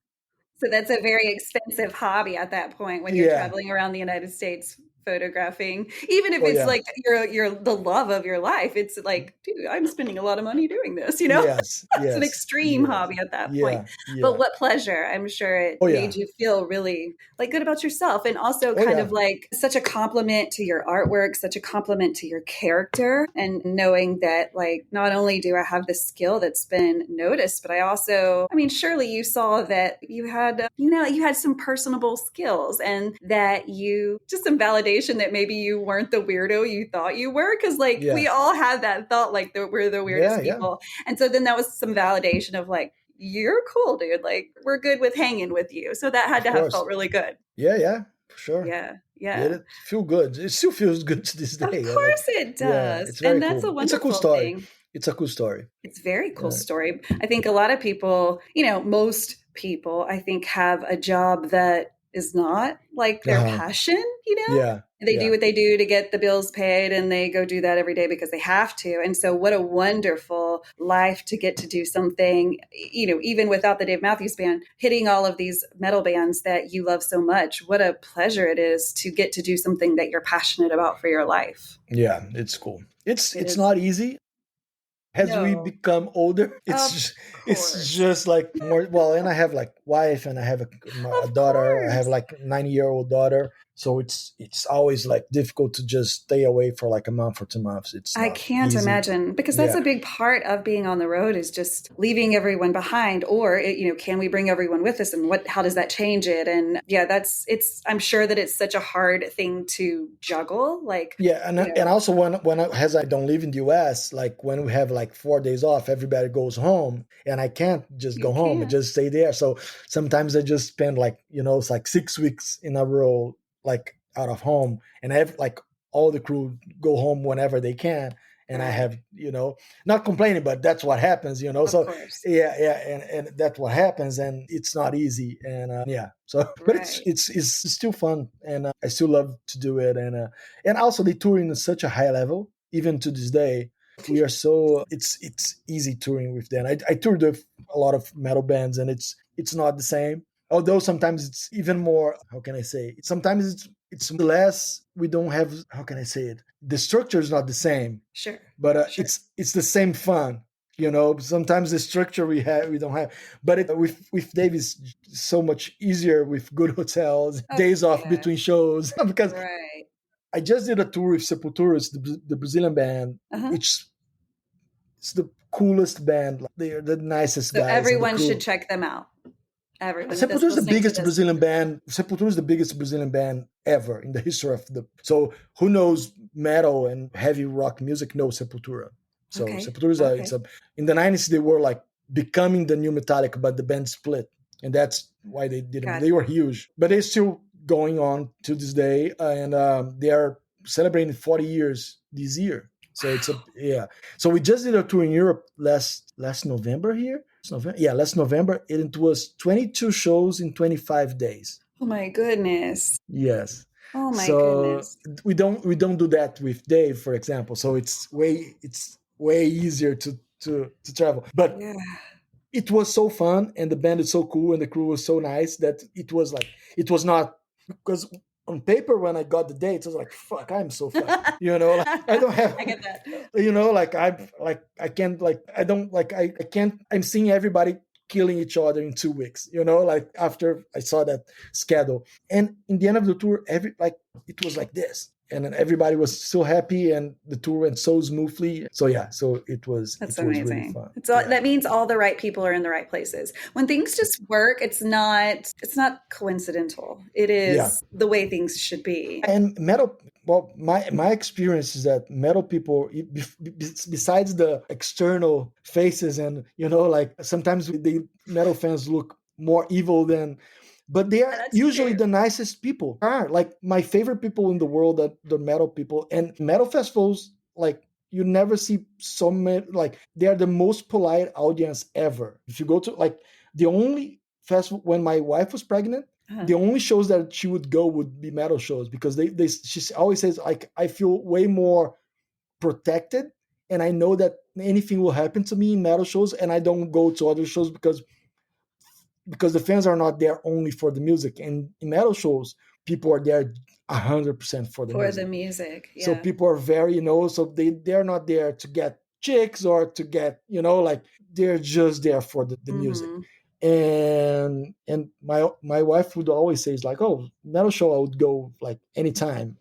So that's a very expensive hobby at that point when you're traveling around the United States photographing, even if it's like you're the love of your life. It's like, dude, I'm spending a lot of money doing this, Yes, it's an extreme hobby at that point. But what pleasure. I'm sure it made you feel really like good about yourself, and also kind of like such a compliment to your artwork, such a compliment to your character, and knowing that like not only do I have the skill that's been noticed, but I also, surely you saw that you had you had some personable skills, and that you just some validation that maybe you weren't the weirdo you thought you were, because we all had that thought, like we're the weirdest people. And so then that was some validation of like, you're cool, dude, like we're good with hanging with you. So that had to have felt really good. Yeah, for sure. Yeah. It feel good. It still feels good to this day. Of course it does. It's very and that's cool. a wonderful it's a cool story thing. It's a cool story. It's a very cool story. I think a lot of people, most people, I think, have a job that is not like their passion, They do what they do to get the bills paid, and they go do that every day because they have to. And so what a wonderful life to get to do something, even without the Dave Matthews Band, hitting all of these metal bands that you love so much. What a pleasure it is to get to do something that you're passionate about for your life. Yeah, it's cool. It's not easy. As we become older, it's just like more. Well, and I have like wife, and I have a daughter. I have like 9-year-old daughter, so it's always like difficult to just stay away for like a month or 2 months. I can't imagine, because that's a big part of being on the road, is just leaving everyone behind, or can we bring everyone with us, and how does that change it? And I'm sure that it's such a hard thing to juggle. Like and also when I don't live in the US, like when we have like 4 days off, everybody goes home, and I can't just go home and just stay there. So sometimes I just spend like it's like 6 weeks in a row, like out of home, and I have like all the crew go home whenever they can, and I have not complaining, but that's what happens, so course. And that's what happens, and it's not easy, and but it's still fun, and I still love to do it, and also they tour in such a high level, even to this day. We are so it's easy touring with them. I toured with a lot of metal bands, and it's not the same. Although sometimes it's even more. How can I say? Sometimes it's less. We don't have. How can I say it? The structure is not the same. Sure. But it's the same fun. Sometimes the structure we don't have, but with Dave is so much easier with good hotels, days off yeah. between shows. Because Right. I just did a tour with Sepultura, it's the Brazilian band. It's the coolest band. They're the nicest So guys. everyone should check them out. Everyone Sepultura is the biggest Brazilian band. Sepultura is the biggest Brazilian band ever in the history of the. So who knows metal and heavy rock music knows Sepultura. So Sepultura is it's a. In the 90s they were like becoming the new Metallica, but the band split, and that's why they didn't. They were huge, but they're still going on to this day, and they are celebrating 40 years this year. So it's So we just did a tour in Europe last November here. Last November. It was 22 shows in 25 days. Oh my goodness. Yes. Oh my goodness. We don't do that with Dave, for example. So it's way easier to travel. But it was so fun, and the band is so cool, and the crew was so nice that it was not, because on paper when I got the dates, I was like, "Fuck, I'm so fun." I don't have. I get that. I can't I don't I can't. I'm seeing everybody killing each other in 2 weeks. After I saw that schedule, and in the end of the tour, it was like this. And then everybody was so happy, and the tour went so smoothly. So it was. That's amazing. Really fun. That means all the right people are in the right places. When things just work, it's not coincidental. It is the way things should be. And metal. Well, my experience is that metal people, besides the external faces, and sometimes the metal fans look more evil than. But they are usually the nicest people. Like my favorite people in the world are the metal people. And metal festivals, you never see so many, they are the most polite audience ever. If you go to the only festival, when my wife was pregnant, the only shows that she would go would be metal shows, because she always says, I feel way more protected, and I know that anything will happen to me in metal shows, and I don't go to other shows because the fans are not there only for the music. And in metal shows, people are there 100% for the music. Yeah. So people are very, so they're not there to get chicks or to get, they're just there for the music. And my wife would always say, metal show, I would go anytime.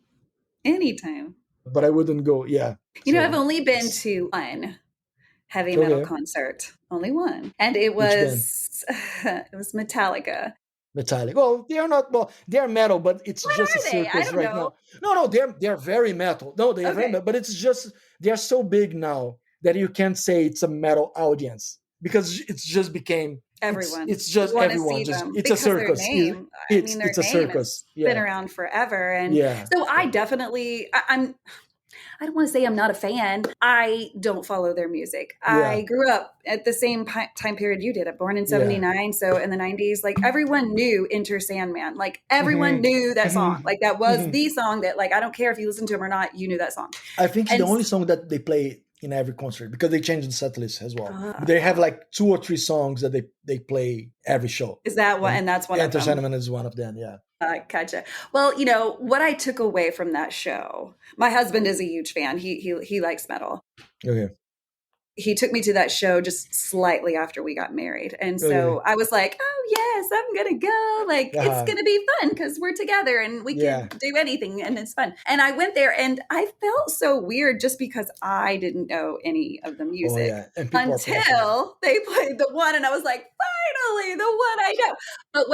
But I wouldn't go. I've only been to one heavy metal concert, only one, and it was Metallica. Well, they are not. Well, they are metal, but it's just a circus right now. No, they're very metal. No, they are very metal, but it's just they are so big now that you can't say it's a metal audience, because it's just became everyone. It's just everyone. It's a circus. It's a circus. Been around forever, and so I definitely I don't want to say I'm not a fan. I don't follow their music. I grew up at the same time period you did. I'm born in 79. So in the 90s, everyone knew Enter Sandman. Everyone knew that song. That was the song that I don't care if you listen to them or not, you knew that song. I think it's the only song that they play in every concert, because they change the set list as well. They have 2 or 3 songs that they play every show. Is that one? And that's one of them. Enter Sandman is one of them. Yeah. Gotcha. Well, what I took away from that show, my husband is a huge fan. He likes metal. Okay. He took me to that show just slightly after we got married. And so I was like, oh yes, I'm going to go. It's going to be fun because we're together and we can do anything and it's fun. And I went there and I felt so weird just because I didn't know any of the music until they played the one. And I was like, finally, the one I know. But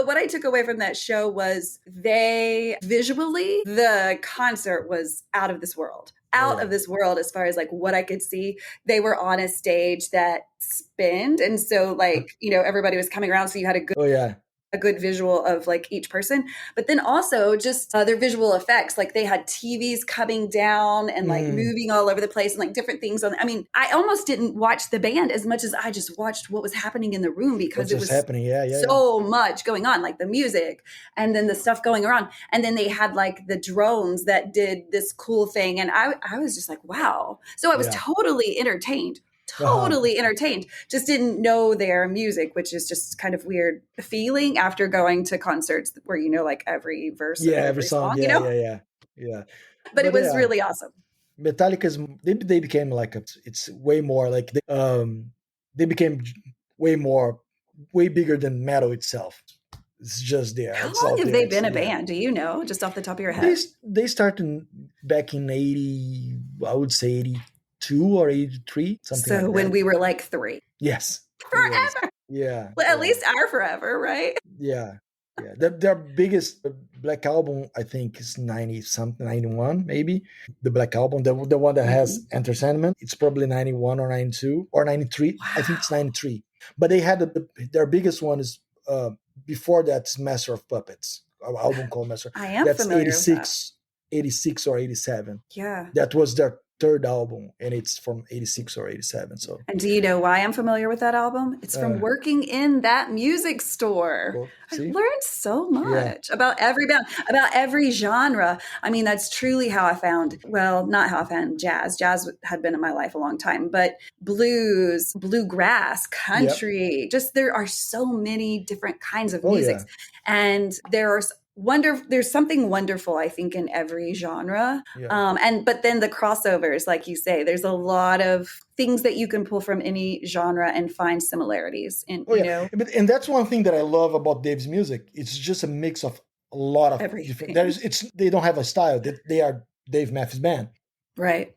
what I took away from that show was visually, the concert was out of this world. Of this world as far as what I could see. They were on a stage that spinned, and so everybody was coming around, so you had a good visual of each person, but then also just their visual effects. They had TVs coming down and moving all over the place and different things on. I mean, I almost didn't watch the band as much as I just watched what was happening in the room, because it was happening. So much going on, the music and then the stuff going around. And then they had the drones that did this cool thing. And I was just like, wow. So I was totally entertained. Just didn't know their music, which is just kind of weird feeling after going to concerts where every verse of every song, yeah. But it was really awesome. Metallica is they became like it's way more like they became way bigger than metal itself. It's just there. How It's long out have there. they been a Yeah. band? Do you know, just off the top of your They head? they started back in 80, I would say 82 or 83, something So like when that. we were like 3. Yes. Yes. Forever. Yeah. Well, at Yeah. least our forever, right? Yeah. Yeah. Their biggest Black Album, I think, is 90 something, 91, maybe. The Black Album, the one that has Enter Sandman, it's probably 91 or 92 or 93. Wow. I think it's 93. But they had their biggest one is before that's Master of Puppets, an album called Master. I am That's familiar with that. 86 or 87. Yeah. That was their third album, and it's from 86 or 87. So, And do you know why I'm familiar with that album? It's from working in that music store. well, I see? learned so much about every band, about every genre. I mean, that's truly how I found, well, not how I found jazz. Jazz had been in my life a long time, but blues, bluegrass, country, just there are so many different kinds of music. And there's something wonderful, I think, in every genre. But then the crossovers, like you say, there's a lot of things that you can pull from any genre and find similarities in, you know. And that's one thing that I love about Dave's music. It's just a mix of a lot of everything. They don't have a style. They are Dave Matthews Band. Right.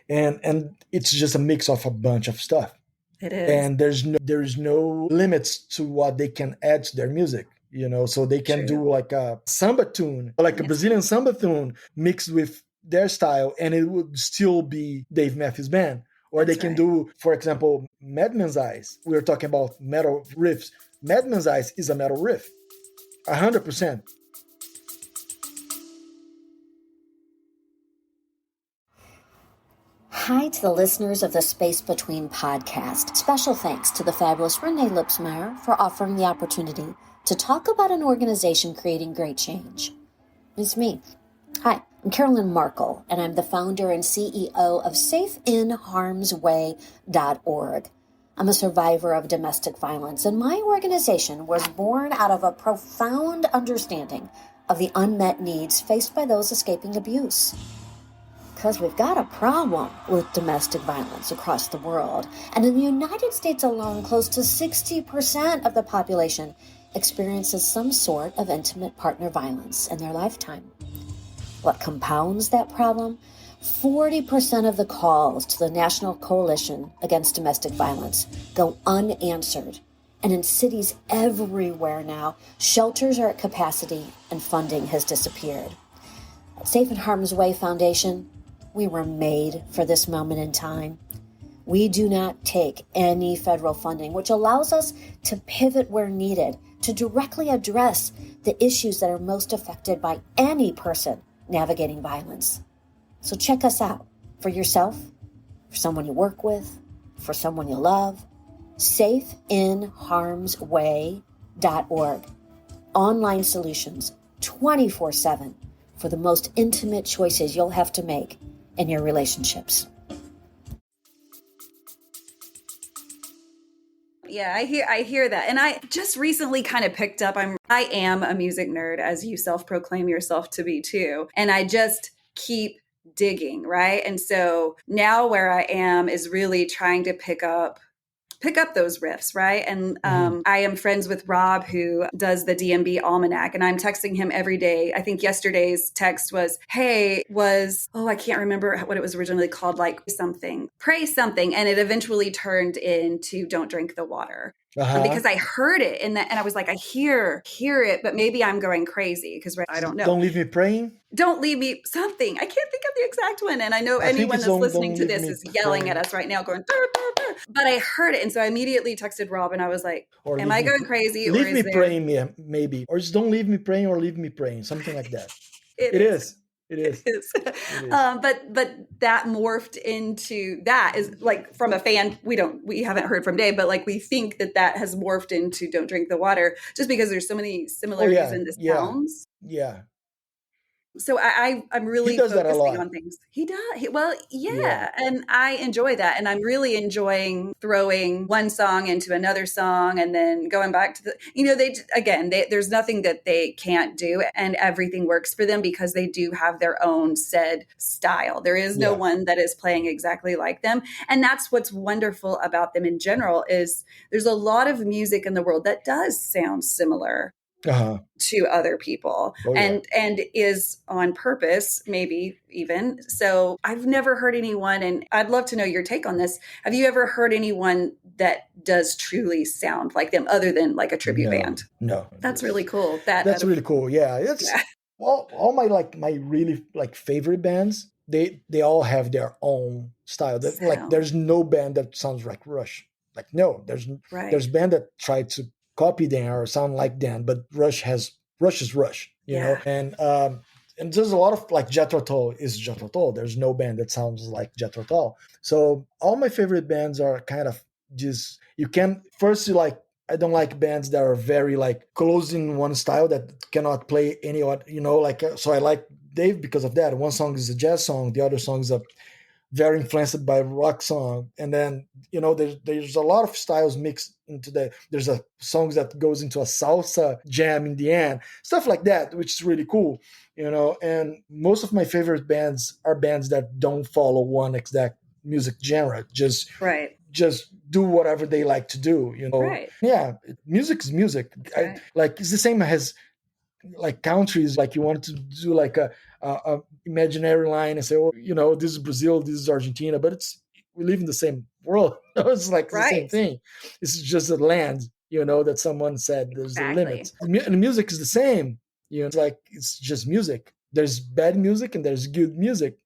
And it's just a mix of a bunch of stuff. It is. And there's no limits to what they can add to their music. You know, so they can do like a samba tune, like a Brazilian samba tune mixed with their style, and it would still be Dave Matthews Band. Or they can do, for example, Madman's Eyes. We were talking about metal riffs. Madman's Eyes is a metal riff, 100%. Hi to the listeners of the Space Between podcast. Special thanks to the fabulous Renae Lipsmeyer for offering the opportunity to talk about an organization creating great change. It's me. Hi, I'm Carolyn Markle, and I'm the founder and CEO of SafeInHarmsWay.org. I'm a survivor of domestic violence, and my organization was born out of a profound understanding of the unmet needs faced by those escaping abuse. Because we've got a problem with domestic violence across the world, and in the United States alone, close to 60% of the population experiences some sort of intimate partner violence in their lifetime. What compounds that problem? 40% of the calls to the National Coalition Against Domestic Violence go unanswered. And in cities everywhere now, shelters are at capacity and funding has disappeared. At Safe in Harm's Way Foundation, we were made for this moment in time. We do not take any federal funding, which allows us to pivot where needed to directly address the issues that are most affected by any person navigating violence. So check us out for yourself, for someone you work with, for someone you love. SafeInHarmsWay.org. Online solutions 24/7 for the most intimate choices you'll have to make in your relationships. Yeah, I hear that. And I just recently kind of picked up, I am a music nerd, as you self-proclaim yourself to be too. And I just keep digging, right? And so now where I am is really trying to pick up those riffs, right? And I am friends with Rob, who does the DMB Almanac, and I'm texting him every day. I think yesterday's text was, I can't remember what it was originally called, like pray something. And it eventually turned into Don't Drink the Water. Because I heard it and I was like, I hear it, but maybe I'm going crazy because I don't know. Don't Leave Me Praying? Don't leave me something. I can't think of the exact one. And I know anyone that's listening to this is yelling at us right now going, dur, dur, dur. But I heard it. And so I immediately texted Rob and I was like, am I going crazy? Leave me praying, maybe. Or just Don't Leave Me Praying or Leave Me Praying. Something like that. It is. But that morphed into, that is like, from a fan, we haven't heard from Dave, but like we think that has morphed into Don't Drink the Water just because there's so many similarities in the sounds. Yeah. So I'm He really does that a focusing lot. on things. He does. Well, Yeah. yeah. And I enjoy that. And I'm really enjoying throwing one song into another song and then going back to there's nothing that they can't do, and everything works for them because they do have their own said style. There is no Yeah. one that is playing exactly like them. And that's what's wonderful about them in general is there's a lot of music in the world that does sound similar Uh-huh. to other people Oh, yeah. and is on purpose, maybe even. So I've never heard anyone, and I'd love to know your take on this. Have you ever heard anyone that does truly sound like them other than like a tribute band? No. That's really cool. That's really cool. Yeah. Yeah. All my really like favorite bands, they all have their own style. Like there's no band that sounds like Rush. Like no, there's band that try to copy them or sound like them, but Rush is Rush, you know. And there's a lot of like Jethro Tull is Jethro Tull. There's no band that sounds like Jethro Tull. So all my favorite bands are kind of just you can first you like I don't like bands that are very like closed in one style that cannot play any other, you know, like so I like Dave because of that. One song is a jazz song, the other song is a very influenced by rock song, and then you know there's a lot of styles mixed into there's a songs that goes into a salsa jam in the end, stuff like that, which is really cool, you know. And most of my favorite bands are bands that don't follow one exact music genre, just do whatever they like to do, you know. Right. Yeah, music is music. Right. Like it's the same as like countries, like you want to do like a imaginary line and say, oh, you know, this is Brazil, this is Argentina, but we live in the same world. It's like the same thing. It's just a land, you know, that someone said there's a limit. And music is the same. You know, it's like it's just music. There's bad music and there's good music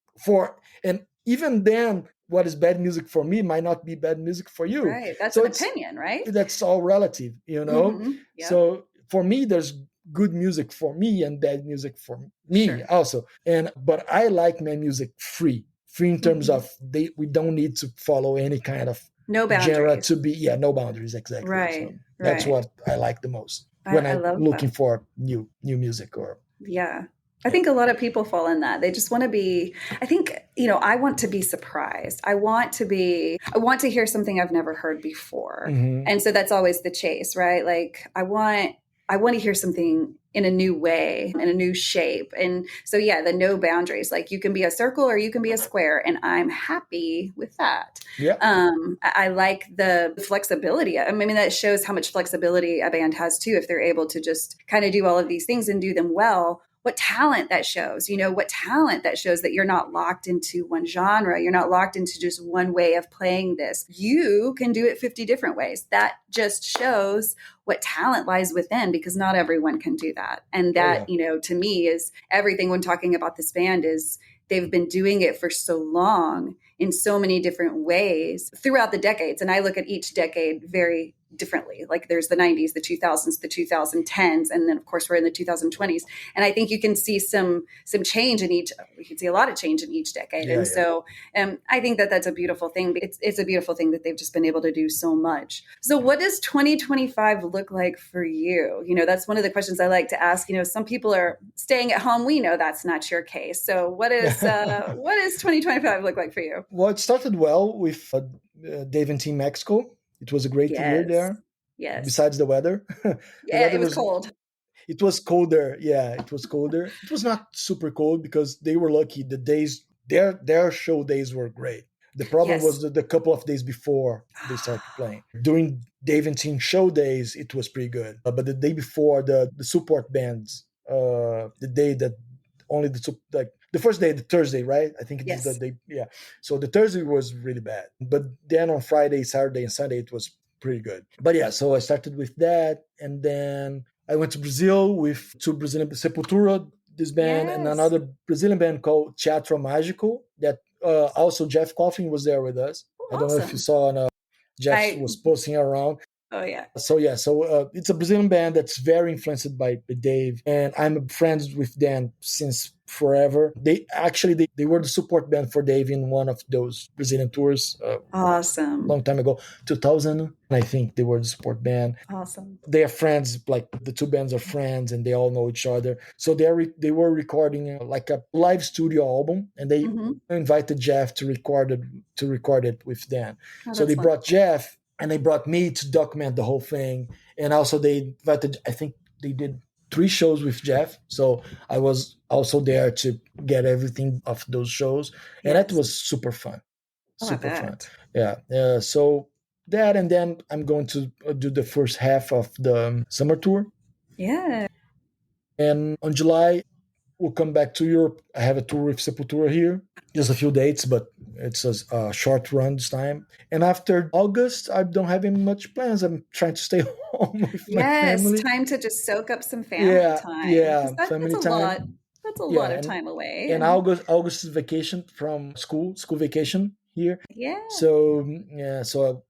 and even then what is bad music for me might not be bad music for you. Right. That's an opinion, right? That's all relative, you know. Mm-hmm. Yep. So for me, there's good music for me and bad music for me also. But I like my music free in terms of we don't need to follow any kind of genre to be no boundaries, exactly. Right. So that's what I like the most when I'm looking for new music or I think a lot of people fall in that. They just want to be, I think, you know, I want to be surprised. I want to hear something I've never heard before. Mm-hmm. And so that's always the chase, right? Like I want to hear something in a new way, in a new shape. And so, the no boundaries, like you can be a circle or you can be a square. And I'm happy with that. Yeah. I like the flexibility. I mean, that shows how much flexibility a band has too, if they're able to just kind of do all of these things and do them well. What talent that shows, that you're not locked into one genre. You're not locked into just one way of playing this. You can do it 50 different ways. That just shows what talent lies within, because not everyone can do that. And that, to me is everything when talking about this band is they've been doing it for so long in so many different ways throughout the decades. And I look at each decade very differently. Like there's the 90s, the 2000s, the 2010s, and then of course we're in the 2020s. And I think you can see some change in each. We can see a lot of change in each decade. So I think that's a beautiful thing. It's a beautiful thing that they've just been able to do so much. So what does 2025 look like for you? You know, that's one of the questions I like to ask. You know, some people are staying at home. We know that's not your case. So what does 2025 look like for you? Well, it started well with Dave and Team Mexico. It was a great year there. Yes. Besides the weather. It was cold. It was colder. Yeah, it was colder. It was not super cold because they were lucky. The days, their show days were great. The problem was the couple of days before they started playing. During Dave and Team show days, it was pretty good. But the day before, the support bands, the day that only the first day, the Thursday, right? I think it's the day. Yeah. So the Thursday was really bad. But then on Friday, Saturday, and Sunday, it was pretty good. But so I started with that. And then I went to Brazil with two Brazilian, Sepultura, this band, and another Brazilian band called Teatro Mágico that also Jeff Coffin was there with us. Awesome. I don't know if you saw Jeff was posting around. Oh, yeah. So it's a Brazilian band that's very influenced by Dave, and I'm friends with them since forever. They were the support band for Dave in one of those Brazilian tours. Awesome. Long time ago, 2000, I think they were the support band. Awesome. They are friends, like the two bands are friends, and they all know each other. So they were recording like a live studio album, and they invited Jeff to record it with them. Oh, so they that's brought Jeff, and they brought me to document the whole thing. And also they invited, I think they did 3 shows with Jeff. So I was also there to get everything of those shows. And that was super fun. Super fun. Yeah. So that, and then I'm going to do the first half of the summer tour. Yeah. And on July, we'll come back to Europe. I have a tour with Sepultura here. Just a few dates, but it's a short run this time. And after August, I don't have any much plans. I'm trying to stay home with my family. Yes, time to just soak up some family time. Yeah, family that's time. That's a lot of time away. And August is vacation from school vacation here. Yeah. So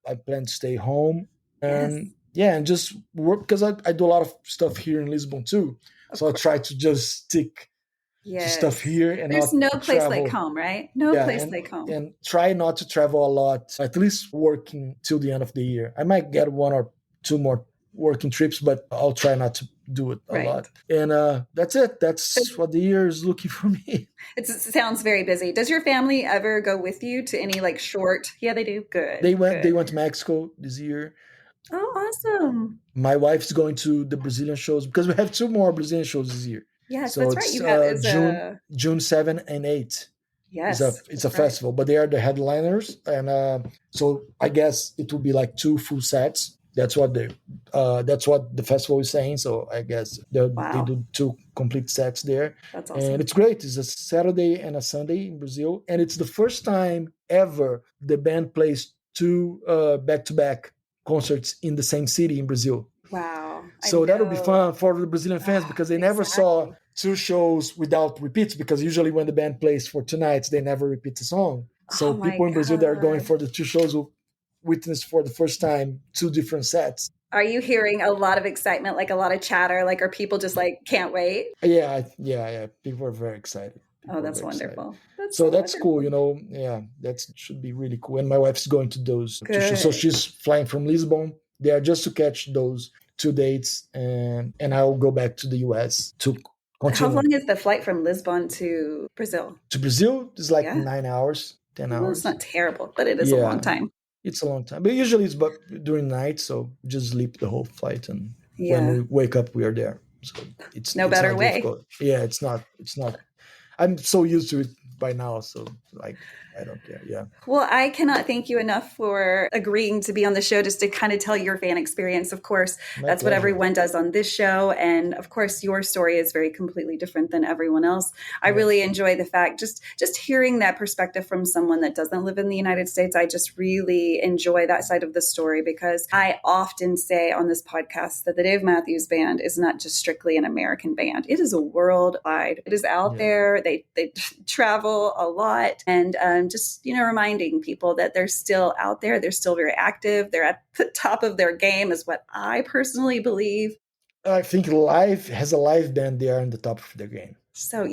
I plan to stay home. And and just work, because I do a lot of stuff here in Lisbon too. So I try to just stick to stuff here, and there's not no place travel. like home, right? Like home. And try not to travel a lot, at least working till the end of the year. I might get 1 or 2 more working trips, but I'll try not to do it a lot. And that's it. That's what the year is looking for me. It sounds very busy. Does your family ever go with you to any like short? Yeah, they do. Good. They went to Mexico this year. Oh, awesome. My wife's going to the Brazilian shows, because we have 2 more Brazilian shows this year. Yes, so that's right. You have June 7 and 8. Yes, it's a festival, but they are the headliners, and so I guess it will be like 2 full sets. That's what the festival is saying. So I guess they do 2 complete sets there. That's awesome. And it's great. It's a Saturday and a Sunday in Brazil, and it's the first time ever the band plays 2 back-to-back concerts in the same city in Brazil. Wow. So that'll be fun for the Brazilian fans, because they never saw 2 shows without repeats, because usually when the band plays for 2 nights, they never repeat the song. So people in Brazil that are going for the 2 shows will witness for the first time 2 different sets. Are you hearing a lot of excitement, like a lot of chatter? Like, are people just like, can't wait? Yeah. People are very excited. That's wonderful. That's cool, Yeah, that should be really cool. And my wife's going to those 2 shows. So she's flying from Lisbon there just to catch those 2 dates, and I'll go back to the US to continue. How long is the flight from Lisbon to Brazil? To Brazil, it's like 9 hours, 10 hours. It's not terrible, but it is a long time. It's a long time. But usually it's during night, so just sleep the whole flight, and when we wake up, we are there. So it's no better way. Difficult. Yeah, it's not. I'm so used to it by now, so like I don't care. Yeah. Well, I cannot thank you enough for agreeing to be on the show, just to kind of tell your fan experience. Of course, that's what everyone does on this show. And of course, your story is very completely different than everyone else. I really enjoy the fact, just hearing that perspective from someone that doesn't live in the United States. I just really enjoy that side of the story, because I often say on this podcast that the Dave Matthews Band is not just strictly an American band. It is a worldwide. It is out there. They travel a lot, and just, reminding people that they're still out there. They're still very active. They're at the top of their game, is what I personally believe. I think as a live band, they are on the top of their game. So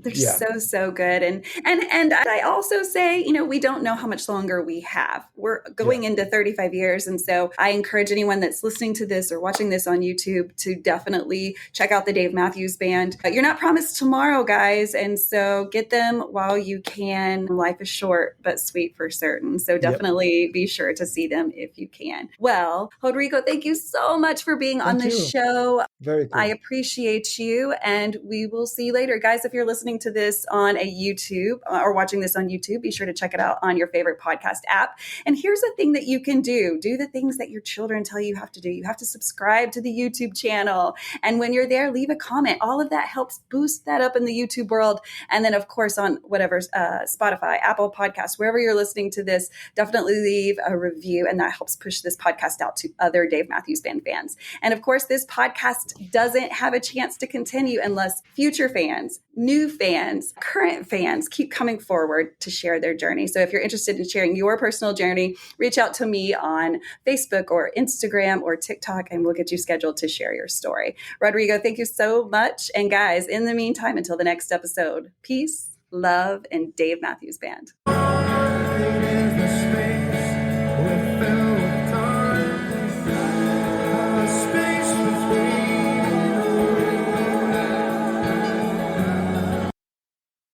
they're so good. And I also say, we don't know how much longer we have. We're going into 35 years. And so I encourage anyone that's listening to this or watching this on YouTube to definitely check out the Dave Matthews Band. You're not promised tomorrow, guys. And so get them while you can. Life is short, but sweet for certain. So definitely be sure to see them if you can. Well, Rodrigo, thank you so much for being on the show. Very cool. I appreciate you, and we will see you later. Guys, if you're listening to this on a YouTube or watching this on YouTube, be sure to check it out on your favorite podcast app. And here's a thing that you can do. Do the things that your children tell you have to do. You have to subscribe to the YouTube channel. And when you're there, leave a comment. All of that helps boost that up in the YouTube world. And then, of course, on whatever, Spotify, Apple Podcasts, wherever you're listening to this, definitely leave a review. And that helps push this podcast out to other Dave Matthews Band fans. And of course, this podcast doesn't have a chance to continue unless future fans fans, new fans, current fans keep coming forward to share their journey. So if you're interested in sharing your personal journey, reach out to me on Facebook or Instagram or TikTok, and we'll get you scheduled to share your story. Rodrigo, thank you so much. And guys, in the meantime, until the next episode, peace, love, and Dave Matthews Band.